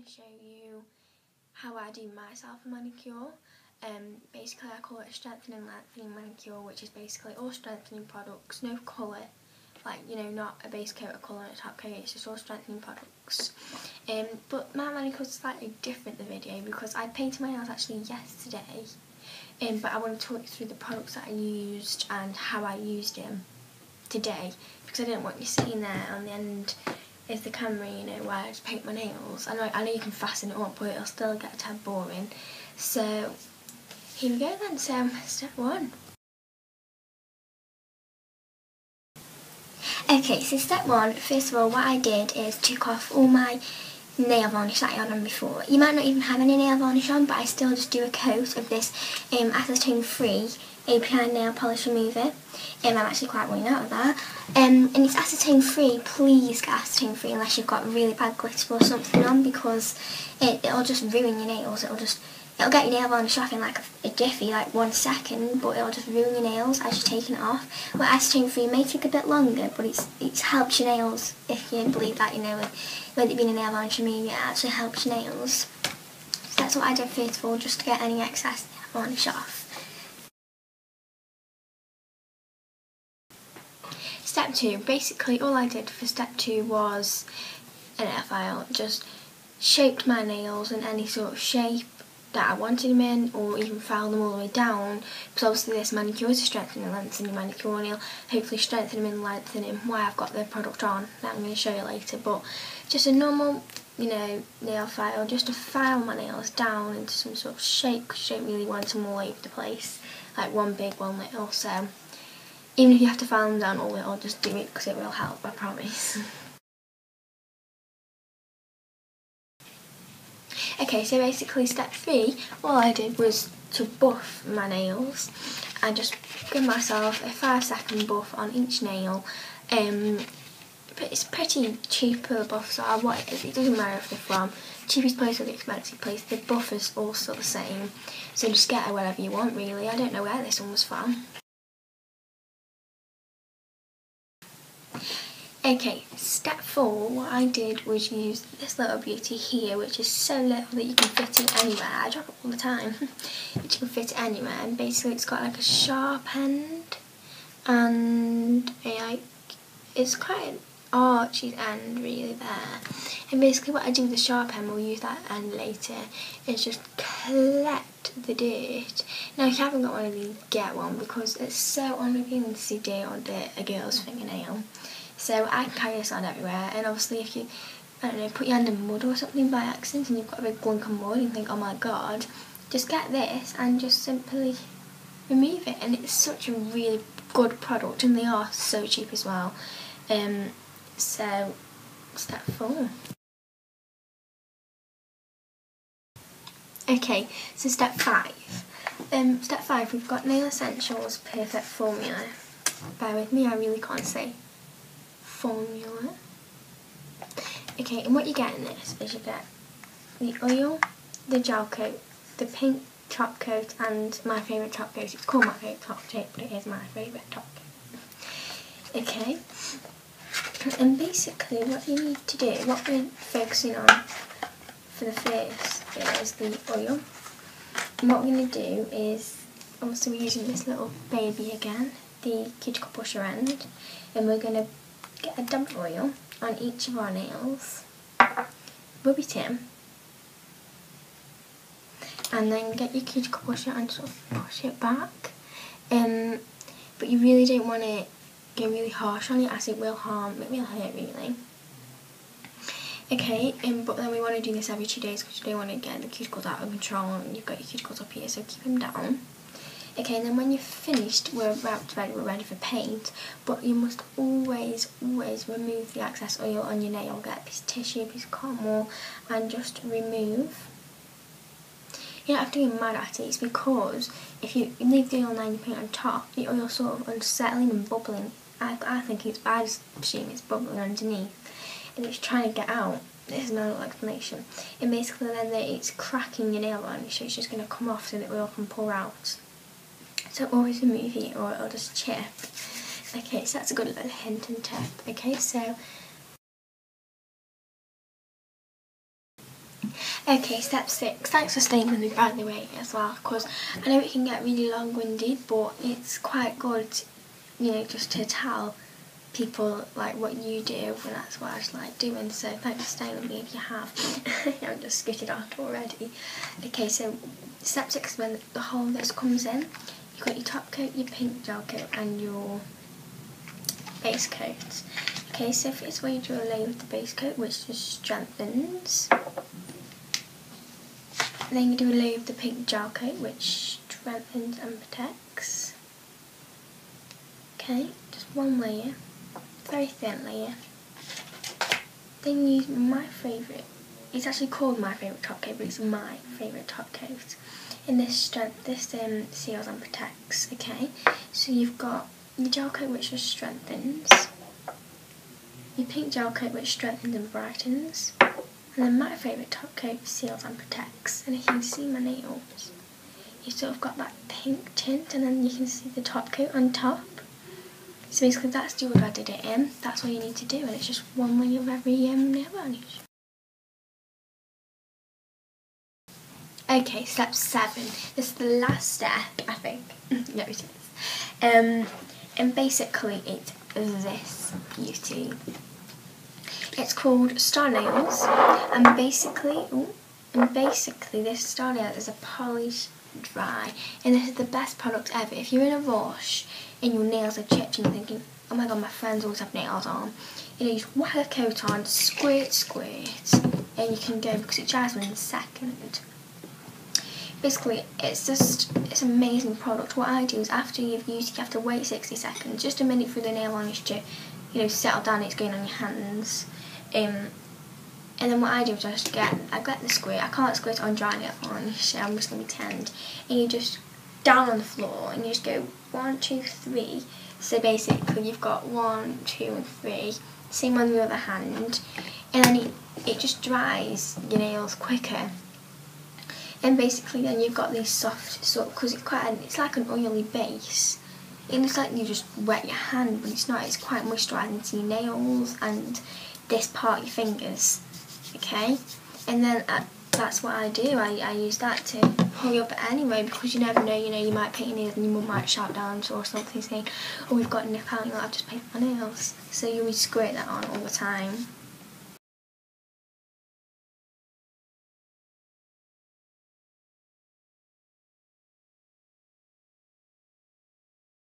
going to show you how I do myself a manicure. Basically I call it a strengthening lengthening manicure, which is basically all strengthening products, no colour, like, you know, not a base coat of colour and a top coat, it's just all strengthening products. But my manicure is slightly different the video because I painted my nails actually yesterday, but I want to talk you through the products that I used and how I used them today, because I didn't want you sitting there on the end of the camera, you know, while I just paint my nails. I know you can fasten it up, but it'll still get a tad boring. So here we go then. So step one. Okay, so step one, first of all, what I did is took off all my nail varnish that I had on before. You might not even have any nail varnish on, but I still just do a coat of this acetone-free API nail polish remover. I'm actually quite running out of that. And it's acetone-free. Please get acetone-free unless you've got really bad glitter or something on, because it'll just ruin your nails. It'll get your nail varnish off in like a jiffy, like 1 second, but it'll just ruin your nails as you're taking it off. Well, acetone-free may take a bit longer, but it's helped your nails, if you believe that, you know, with it being a nail varnish remover, it actually helps your nails. So that's what I did first of all, just to get any excess nail varnish off. Step two, basically all I did for step two was an nail file, just shaped my nails in any sort of shape that I wanted them in, or even file them all the way down, because obviously this manicure is a strengthening and lengthening manicure nail, hopefully strengthen them and lengthen them while I've got the product on, that I'm going to show you later. But just a normal, you know, nail file, just to file my nails down into some sort of shape, because you don't really want them all over the place, like one big, one little. So even if you have to file them down all little, just do it, because it will help, I promise. Okay, so basically step three, all I did was to buff my nails. I just give myself a 5-second buff on each nail. But it's pretty cheap per buff, so it doesn't matter if they're from cheapest place or the expensive place, the buff is also the same. So just get it whatever you want really. I don't know where this one was from. Okay, step four, what I did was use this little beauty here, which is so little that you can fit it anywhere. I drop it all the time, but you can fit it anywhere. And basically it's got like a sharp end, and it's quite an archy end really there. And basically what I do with the sharp end, we'll use that end later, is just collect the dirt. Now if you haven't got one of these, get one, because it's so unrevealing to see dirt on a girl's fingernail. So I can carry this on everywhere, and obviously if you, I don't know, put your hand in mud or something by accident and you've got a big glunk of mud and you think, oh my god, just get this and just simply remove it. And it's such a really good product, and they are so cheap as well. So step four. Okay, so step five. Step five, we've got Nail Essentials Perfect Formula. Bear with me, I really can't say formula. Okay, and what you get in this is you get the oil, the gel coat, the pink top coat, and my favourite top coat. It's called my favourite top coat, but it is my favourite top coat. Okay, and basically what you need to do, what we're focusing on for the first is the oil. And what we're going to do is, obviously we're using this little baby again, the cuticle pusher end, and we're going to get a dab of oil on each of our nails, rub it in, and then get your cuticle pusher and sort of push it back. But you really don't want to go really harsh on it, as it will hurt really. Okay, but then we want to do this every 2 days, because you don't want to get the cuticles out of control and you've got your cuticles up here, so keep them down. Okay, and then when you're finished, we're ready for paint, but you must always remove the excess oil on your nail. Get a piece of tissue, a piece of cotton wool, and just remove. You don't have to be mad at it, it's because if you leave the oil and then you paint on top, the oil's sort of unsettling and bubbling. I think I just assume it's bubbling underneath, and it's trying to get out. This is no explanation. And basically then it's cracking your nail varnish, so it's just going to come off so the oil can pour out. So always remove it or it'll just chip. Okay, so that's a good little hint and tip. Okay, so Okay, step 6. Thanks for staying with me by the way as well, because I know it can get really long-winded, but it's quite good, you know, just to tell people like what you do, and that's what I just like doing. So thanks for staying with me if you have. I'm just skitted out already. Okay, so step 6 is when the whole of this comes in. You've got your top coat, your pink gel coat, and your base coat. Okay, so for this way you do a layer with the base coat, which just strengthens. Then you do a layer of the pink gel coat, which strengthens and protects. Okay, just one layer, very thin layer. Then you use my favourite, it's actually called my favourite top coat, but it's my favourite top coat. And this seals and protects, okay? So you've got your gel coat which just strengthens, your pink gel coat which strengthens and brightens, and then my favourite top coat seals and protects. And if you can see my nails, you've sort of got that pink tint, and then you can see the top coat on top. So basically that's the order I did it in. That's all you need to do, and it's just one layer of every nail varnish. Okay, step 7. This is the last step, I think. No, it is. And basically it's this beauty. It's called Star Nails, and basically this Star Nail is a polish dry, and this is the best product ever. If you're in a rush and your nails are chipped and you're thinking, oh my god, my friends always have nails on, you know, you just whack a coat on, squirt, and you can go, because it dries within a second. Basically, it's an amazing product. What I do is after you've used it, you have to wait 60 seconds, just a minute for the nail varnish to, you know, settle down. It's going on your hands. And then what I do is I get the squirt. I can't squirt on dry nail varnish, so I'm just going to pretend. And you just down on the floor, and you just go 1, 2, 3. So basically, you've got 1, 2, and 3. Same on the other hand, and then it just dries your nails quicker. And basically then you've got this soft sort of, because it's like an oily base. It looks like you just wet your hand, but it's not. It's quite moisturising to your nails and this part of your fingers. Okay, and then that's what I do. I use that to hurry up anyway, because you never know. You know, you might paint your nails and your mum might shout down or something saying, "Oh, we've got a nip out." You're like, "I've just painted my nails." So you would squirt that on all the time.